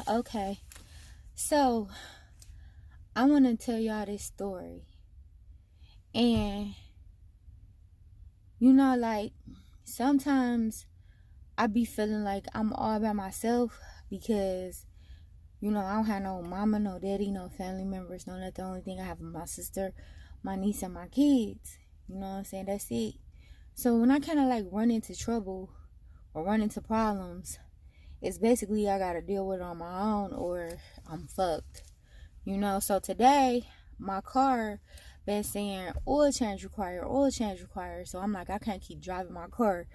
Okay, so I want to tell y'all this story. And, like, sometimes I be feeling like I'm all by myself because, I don't have no mama, no daddy, no family members, no nothing. The only thing I have is my sister, my niece, and my kids. You know what I'm saying? That's it. So when I kind of like run into trouble or run into problems, it's basically I got to deal with it on my own or I'm fucked. So today my car been saying oil change required, oil change required. So I'm like, I can't keep driving my car.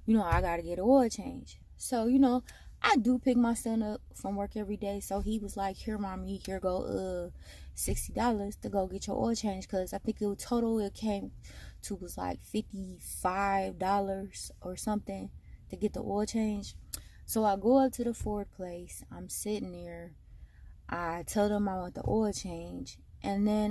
I gotta get an oil change. So, I do pick my son up from work every day. So he was like, here, mommy, here go $60 to go get your oil change. Cause I think it came to was like $55 or something to get the oil change. So I go up to the Ford place. I'm sitting there. I tell them I want the oil change. And then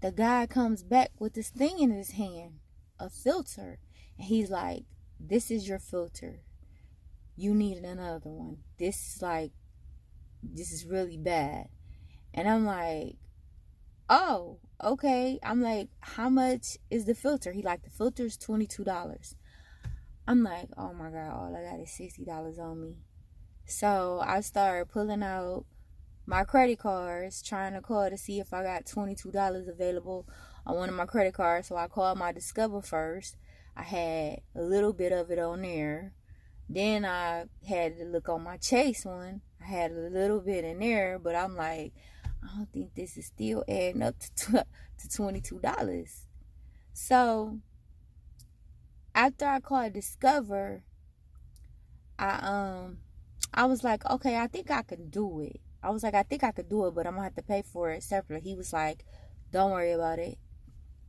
the guy comes back with this thing in his hand, a filter. And he's like, this is your filter. You need another one. This is really bad. And I'm like, oh, okay. I'm like, how much is the filter? He like, the filter is $22. I'm like, oh my God, all I got is $60 on me. So I started pulling out my credit cards, trying to call to see if I got $22 available on one of my credit cards. So I called my Discover first. I had a little bit of it on there. Then I had to look on my Chase one. I had a little bit in there, but I'm like, I don't think this is still adding up to $22. So after I called Discover, I was like, okay, I think I can do it. I was like, I think I could do it, but I'm gonna have to pay for it separately. He was like, don't worry about it.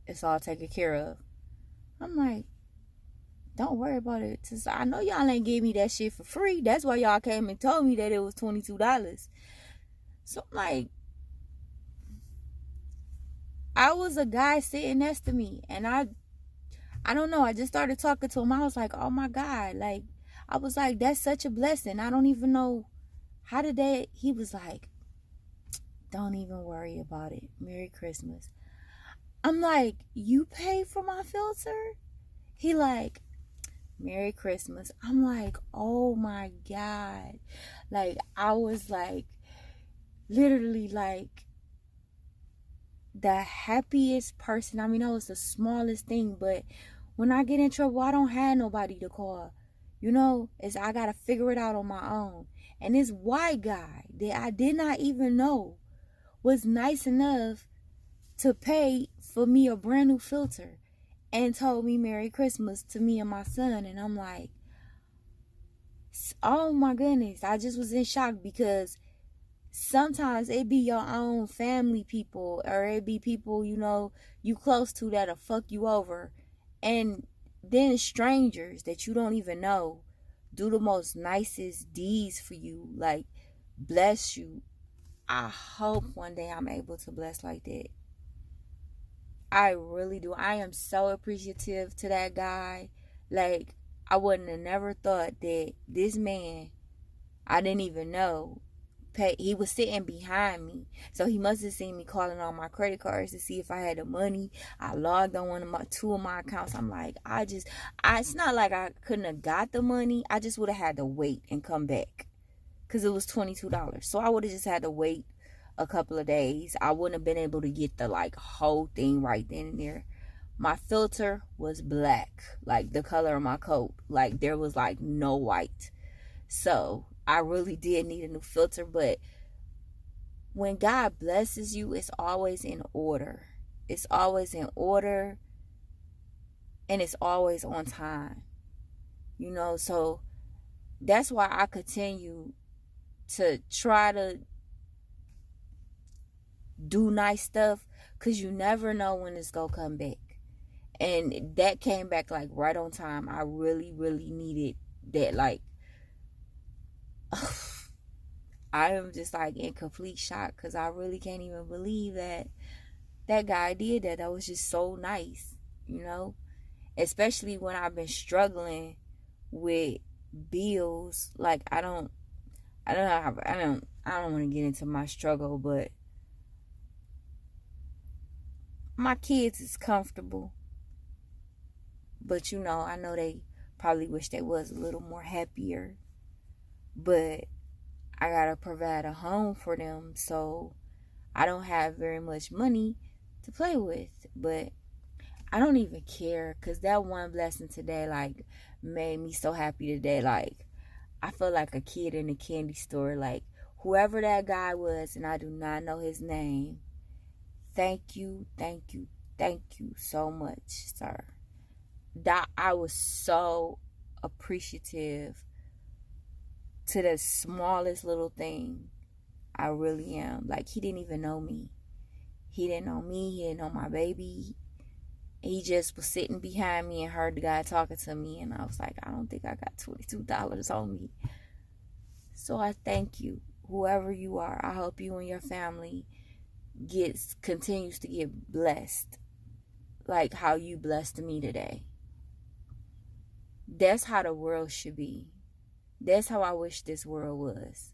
It's all taken care of. I'm like, don't worry about it. I know y'all ain't give me that shit for free. That's why y'all came and told me that it was $22. So I'm like, I was a guy sitting next to me, and I don't know. I just started talking to him. I was like, oh my God. Like, I was like, that's such a blessing. I don't even know how did that. He was like, don't even worry about it. Merry Christmas. I'm like, you paid for my filter? He like, Merry Christmas. I'm like, oh my God. Like, I was like, literally like the happiest person. I mean, that was the smallest thing, but when I get in trouble, I don't have nobody to call. I gotta figure it out on my own. And this white guy that I did not even know was nice enough to pay for me a brand new filter and told me Merry Christmas to me and my son. And I'm like, oh my goodness. I just was in shock because sometimes it be your own family people or it be people, you close to that'll fuck you over. And then strangers that you don't even know do the most nicest deeds for you, like bless you. I hope one day I'm able to bless like that. I really do. I am so appreciative to that guy. Like, I wouldn't have never thought that this man, I didn't even know, he was sitting behind me. So he must have seen me calling on my credit cards to see if I had the money. I logged on two of my accounts. I'm like, it's not like I couldn't have got the money. I just would have had to wait and come back. Because it was $22. So I would have just had to wait a couple of days. I wouldn't have been able to get the whole thing right then and there. My filter was black, like the color of my coat. Like there was no white. So I really did need a new filter. But when God blesses you, it's always in order. It's always in order. And it's always on time. So that's why I continue to try to do nice stuff, because you never know when it's gonna come back. And that came back right on time. I really, really needed that. I am just in complete shock, because I really can't even believe that guy did that. That was just so nice, especially when I've been struggling with bills. I don't want to get into my struggle, but my kids is comfortable. But I know they probably wish they was a little more happier. But I gotta provide a home for them, so I don't have very much money to play with. But I don't even care, because that one blessing today, like, made me so happy today. Like, I feel like a kid in a candy store. Like, whoever that guy was, and I do not know his name, thank you, thank you, thank you so much, sir. That I was so appreciative to the smallest little thing. I really am. Like, he didn't even know me. He didn't know me. He didn't know my baby. He just was sitting behind me and heard the guy talking to me. And I was like, I don't think I got $22 on me. So I thank you, whoever you are. I hope you and your family continues to get blessed, like how you blessed me today. That's how the world should be. That's how I wish this world was.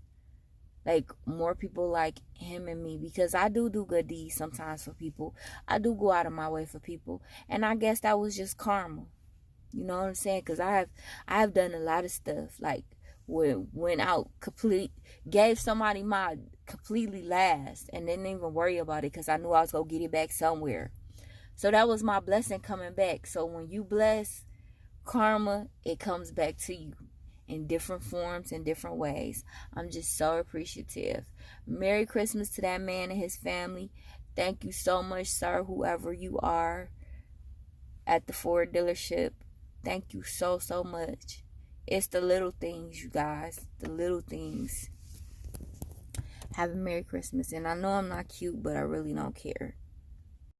Like, more people like him and me, because I do good deeds sometimes for people. I do go out of my way for people, and I guess that was just karma. You know what I'm saying? Because I have done a lot of stuff, like went out gave somebody my completely last, and didn't even worry about it because I knew I was gonna get it back somewhere. So that was my blessing coming back. So when you bless, karma, it comes back to you in different forms, in different ways. I'm just so appreciative. Merry Christmas to that man and his family. Thank you so much, sir, whoever you are at the Ford dealership. Thank you so much. It's the little things, you guys. The little things. Have a Merry Christmas. And I know I'm not cute, but I really don't care.